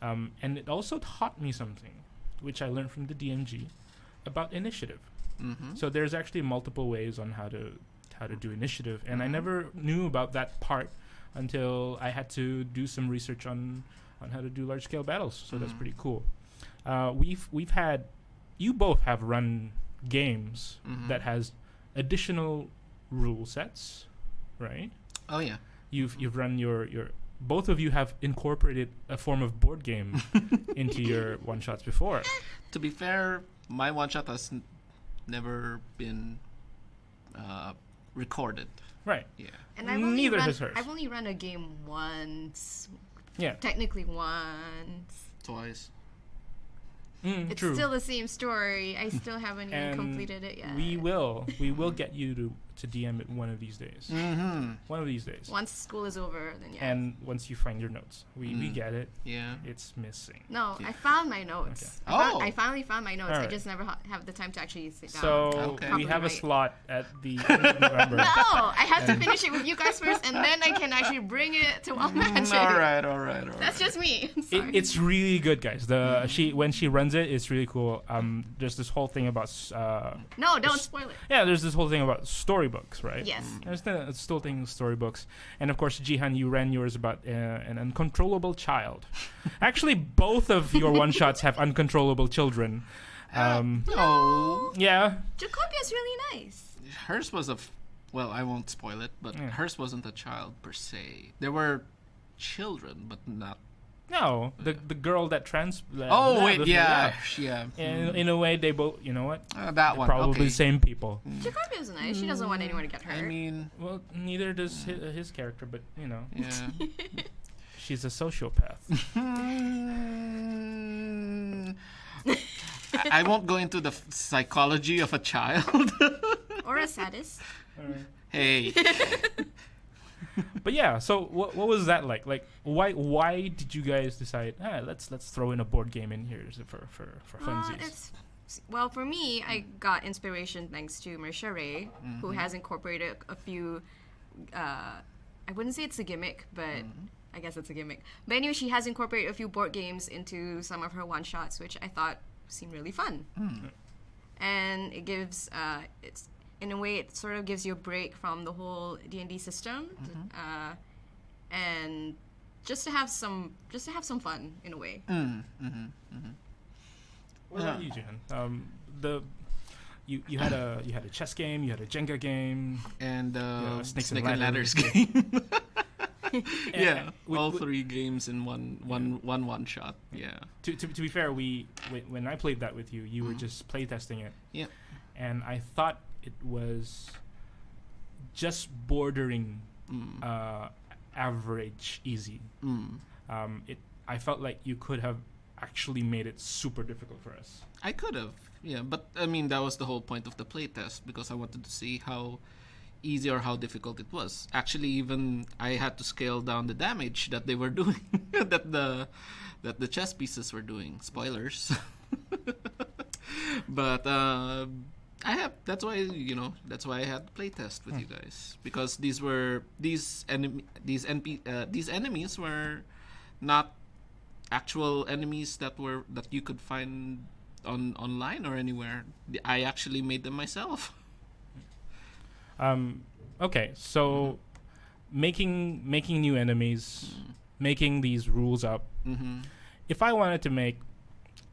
And it also taught me something, which I learned from the DMG, about initiative. So there's actually multiple ways on how to do initiative, and I never knew about that part until I had to do some research on how to do large scale battles. So that's pretty cool. We've had, you both have run games that has additional rule sets, right? Oh yeah. You've run your both of you have incorporated a form of board game into your one shots before. To be fair, my one shot has never been recorded. Right. Yeah. And I've only run a game once. Yeah. Technically once. Twice. It's true. still the same story. I still haven't even And completed it yet. we will get you to DM it one of these days. One of these days. Once school is over, then yeah. And once you find your notes, we get it. Yeah. It's missing. No, Yeah. I found my notes. Okay. I finally found my notes. All I right. just never have the time to actually sit down. So Okay. we have a Properly slot at the end of November. No, I have to finish it with you guys first, and then I can actually bring it to Wild Magic. All right. That's just me. Sorry. It's really good, guys. When she runs it, it's really cool. There's this whole thing about No, don't spoil it. there's this whole thing about storybooks, right? Yes. There's still thing storybooks, and of course, Jihan, you ran yours about an uncontrollable child. Actually, both of your one shots have uncontrollable children. No. Yeah. Jacobia's really nice. Hers was well, I won't spoil it, but Yeah. hers wasn't a child per se. There were children, but not. No, the girl that yeah. In a way, they both. You know what? That one. Probably okay. the same people. Jacobia's nice. She doesn't want anyone to get hurt. I mean, Well, neither does his character, but yeah. she's a sociopath. I won't go into the psychology of a child. Or a sadist. Hey. But yeah, so what was that like? Like, why did you guys decide? Let's throw in a board game in here for funsies. Well, for me, I got inspiration thanks to Marisha Ray, who has incorporated a few. I wouldn't say it's a gimmick, but I guess it's a gimmick. But anyway, she has incorporated a few board games into some of her one shots, which I thought seemed really fun. and it gives it's in a way it sort of gives you a break from the whole D&D system, and just to have some fun in a way. What about you, Jan? You had a chess game, you had a Jenga game, And Snakes Snake and and Ladders Ladders. game. Yeah, we- all we- 3 games in one shot. Yeah. To be fair, when I played that with you, you were just playtesting it. Yeah. And I thought it was just bordering average easy. I felt like you could have actually made it super difficult for us. I could have, yeah, but I mean that was the whole point of the playtest because I wanted to see how easy or how difficult it was. Actually, even I had to scale down the damage that they were doing, that the chess pieces were doing. Spoilers. But that's why I had the playtest with you guys, because these enemies were not actual enemies that you could find online or anywhere. I actually made them myself. Okay, so making new enemies, making these rules up. If I wanted to make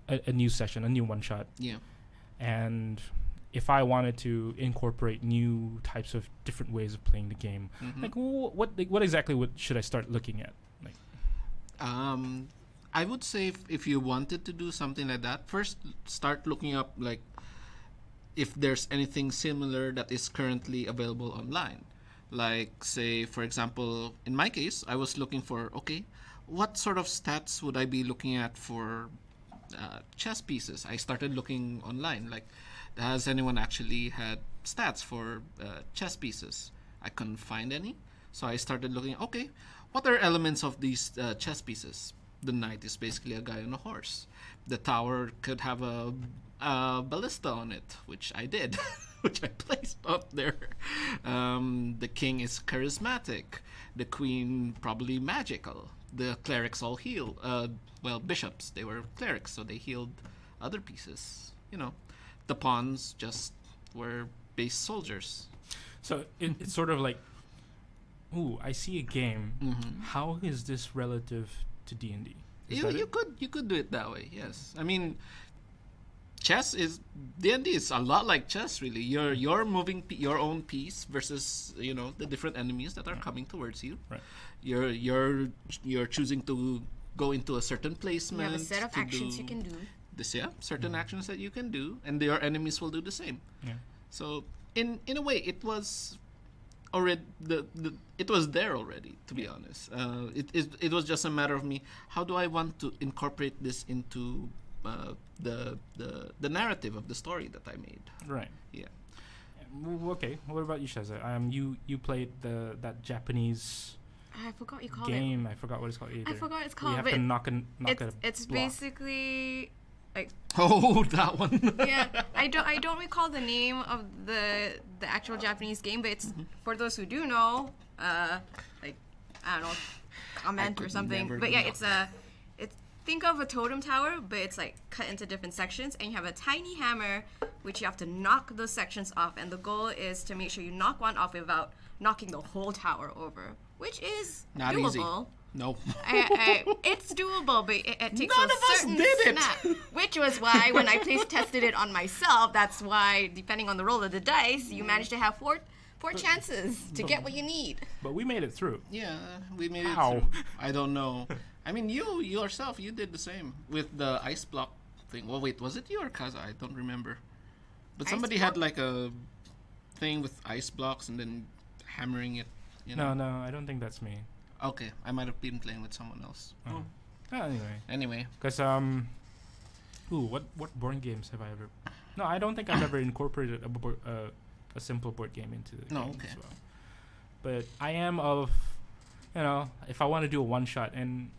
a new session, a new one shot, Yeah. and if I wanted to incorporate new types of different ways of playing the game, like what exactly should I start looking at? Like, I would say if you wanted to do something like that, first start looking up like if there's anything similar that is currently available online. Like, say, for example, in my case, I was looking for, okay, what sort of stats would I be looking at for chess pieces? I started looking online, like, has anyone actually had stats for chess pieces? I couldn't find any, so I started looking, okay, what are elements of these chess pieces? The knight is basically a guy on a horse. The tower could have a ballista on it, which I did, which I placed up there. The king is charismatic. The queen probably magical. The clerics all heal. Bishops, they were clerics, so they healed other pieces. The pawns just were base soldiers. so it's sort of like, ooh, I see a game. How is this relative to D&D? You could do it that way. Yes, I mean, chess is D&D is a lot like chess, really. You're moving your own piece versus the different enemies that are coming towards you. Right. You're choosing to go into a certain You placement. have a set of actions you can do. Certain actions that you can do, and your enemies will do the same. Yeah. So in a way, it was already it was there already. To be honest, it was just a matter of me. How do I want to incorporate this into the narrative of the story that I made? Right. Yeah. Okay. What about you, Shaza? You played that Japanese I forgot you call it. game. I forgot what it's called either. I forgot it's Where called. you have But to knock a it's block. basically like Oh, that one. yeah. I don't recall the name of the actual Japanese game, but it's for those who do know, like I don't know, comment or could something. never But yeah, know. it's think of a totem tower, but it's like cut into different sections, and you have a tiny hammer which you have to knock those sections off, and the goal is to make sure you knock one off without knocking the whole tower over, which is Not doable. easy. Nope. It's doable, but it takes None a of us certain did it. snap. Which was why when I tested it on myself, that's why depending on the roll of the dice, you manage to have four chances to get what you need. But we made it through. Yeah, we made How? it through. I don't know. I mean, you yourself, you did the same with the ice block thing. Well, wait, was it you or Kaza? I don't remember. But Ice somebody block? had like a thing with ice blocks and then hammering it. No, I don't think that's me. Okay, I might have been playing with someone else. Oh. Anyway, Anyway, because what board games have I ever? No, I don't think I've ever incorporated a simple board game into the No, game okay. as well. But I am of, if I want to do a one shot, and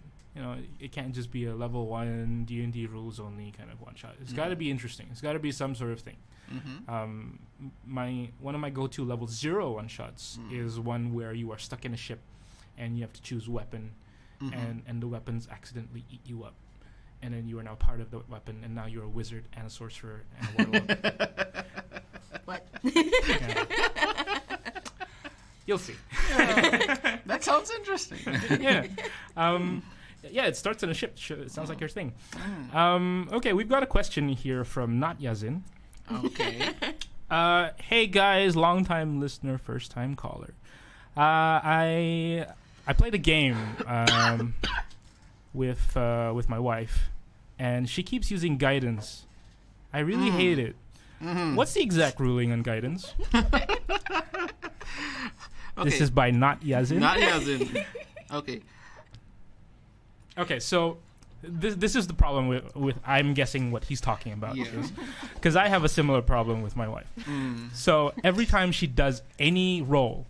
it can't just be a level 1 D&D rules only kind of one shot. It's got to be interesting. It's got to be some sort of thing. One of my go-to level 0 one shots is one where you are stuck in a ship, and you have to choose weapon, and the weapons accidentally eat you up, and then you are now part of the weapon, and now you're a wizard and a sorcerer and a warlock. What? Yeah. You'll see. That sounds interesting. Yeah. Yeah, it starts in a ship. It sounds like your thing. Okay, we've got a question here from Not Yazin. Okay. Hey guys, long time listener, first time caller. I played a game with my wife, and she keeps using guidance. I really hate it. What's the exact ruling on guidance? This is by Not Yazin. Not Yazin. Okay. Okay, so this is the problem with I'm guessing what he's talking about. Yeah. Because I have a similar problem with my wife. So every time she does any roll,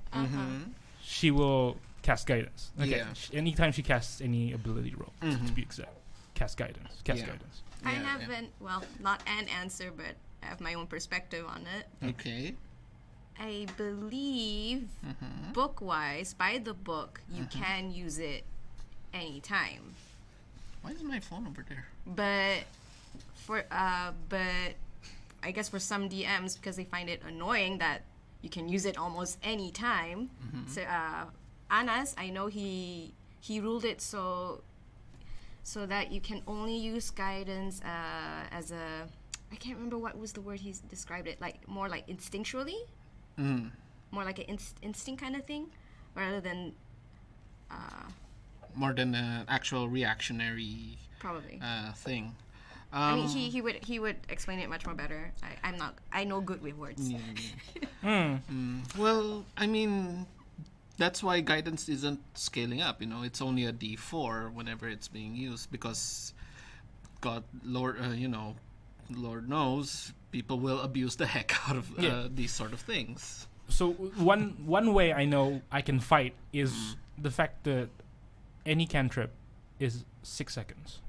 she will cast guidance. Okay. Yeah. Anytime she casts any ability roll, to be exact, cast guidance. Yeah. I have not an answer, but I have my own perspective on it. Okay. I believe, book-wise, by the book, you can use it anytime. Why is my phone over there? But I guess for some DMs, because they find it annoying that you can use it almost any time. So Anas, I know he ruled it so that you can only use guidance as a, I can't remember what was the word he described it, like more like instinctually, more like an instinct kind of thing, rather than more than an actual reactionary probably thing. I mean, he would explain it much more better. I know good with words. Well, I mean, that's why guidance isn't scaling up. It's only a D4 whenever it's being used, because Lord knows people will abuse the heck out of these sort of things. So one way I know I can fight is the fact that any cantrip is 6 seconds.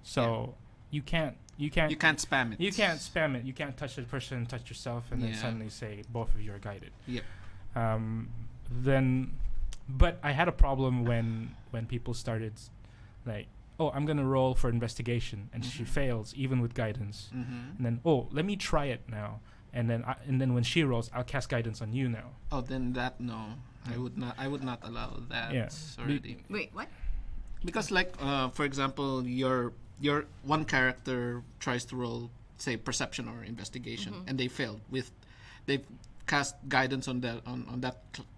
So you can't spam it. You can't spam it. You can't touch the person, touch yourself, and then suddenly say both of you are guided. Yep. But I had a problem when people started like, oh, I'm gonna roll for investigation, and she fails even with guidance, and then let me try it now, and then when she rolls, I'll cast guidance on you now. Oh, then I would not allow that. Yeah. Already. Wait, what? Because for example, your one character tries to roll, say, perception or investigation, and they failed. They've cast guidance on that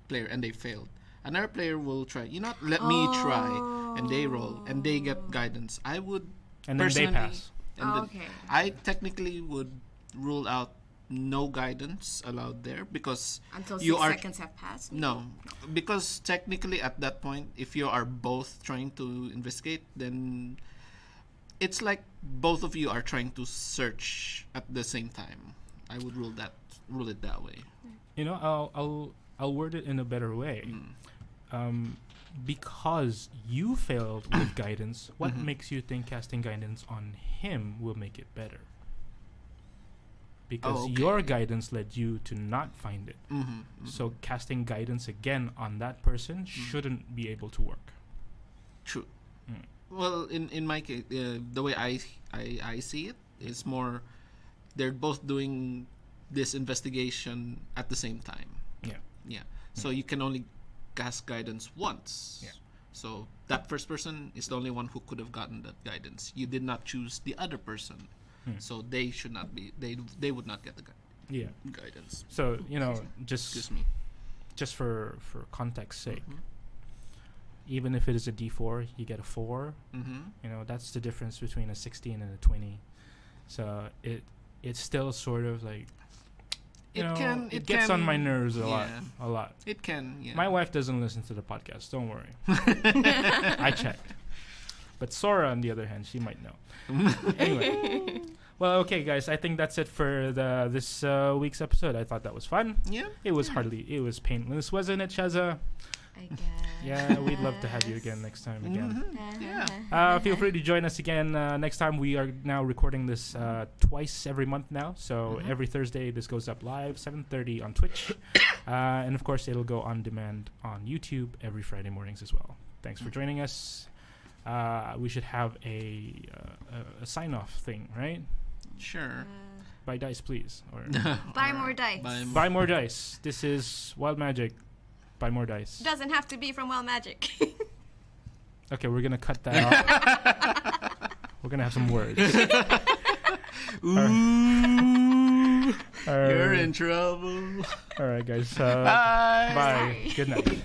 player, and they failed. Another player will try. Let me try, and they roll, and they get guidance. I would, and then they pass. Okay. I technically would rule out no guidance allowed there, because Until 6 seconds have passed? No, because technically at that point, if you are both trying to investigate, then it's like both of you are trying to search at the same time. I would rule it that way. I'll word it in a better way. Because you failed with guidance, what makes you think casting guidance on him will make it better? Because your guidance led you to not find it. So casting guidance again on that person shouldn't be able to work. True. Well, in my case, the way I see it is more, they're both doing this investigation at the same time. Yeah. So you can only cast guidance once. Yeah. So that first person is the only one who could have gotten that guidance. You did not choose the other person. So they should not be. They would not get the guidance. So just excuse me. Just for context sake, even if it is a D4, you get a 4. That's the difference between a 16 and a 20. So it's still sort of like it gets on my nerves a lot. It can. Yeah. My wife doesn't listen to the podcast. Don't worry. I checked. But Sora, on the other hand, she might know. Anyway. Well, okay, guys. I think that's it for this week's episode. I thought that was fun. Yeah. It was painless, wasn't it, Shaza? I guess. Yeah, we'd love to have you again next time again. Yeah. Feel free to join us again next time. We are now recording this twice every month now. So every Thursday, this goes up live, 7:30 on Twitch. And, of course, it'll go on demand on YouTube every Friday mornings as well. Thanks for joining us. we should have a sign-off thing, right? Sure. Buy dice, please. Or Buy more dice. buy more dice. This is Wild Magic. Buy more dice. Doesn't have to be from Wild Magic. Okay, we're gonna cut that off. We're gonna have some words. Ooh, All you're right. in trouble. All right, guys. Bye. Bye. Good night.